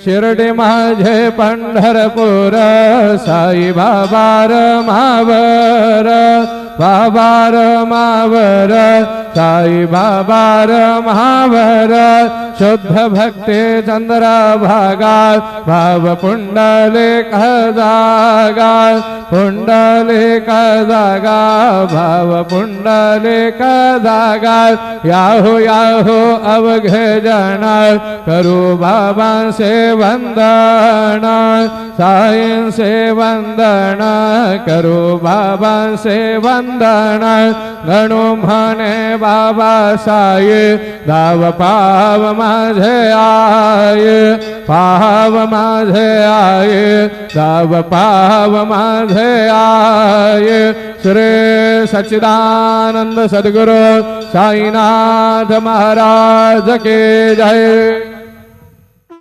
शिर्डी माझे पंढरपूर साई बाबा रमावर बाबा रमावर साई बाबा रमावर शुद्ध भक्ती चंद्रभागा भाव पुंडलिक जागा पुंडलिक जागा भाव पुंडलिक जागा याहो याहो अवघे जन करू बाबा से वंदन साईं से वंदन करू बाबा से वंदन गणू म्हणे बाबा साई दाव पाव माझे आये पाव माझे आये दाव पाव माझे आये श्री सच्चिदानंद सद्गुरु साईनाथ महाराज के जय।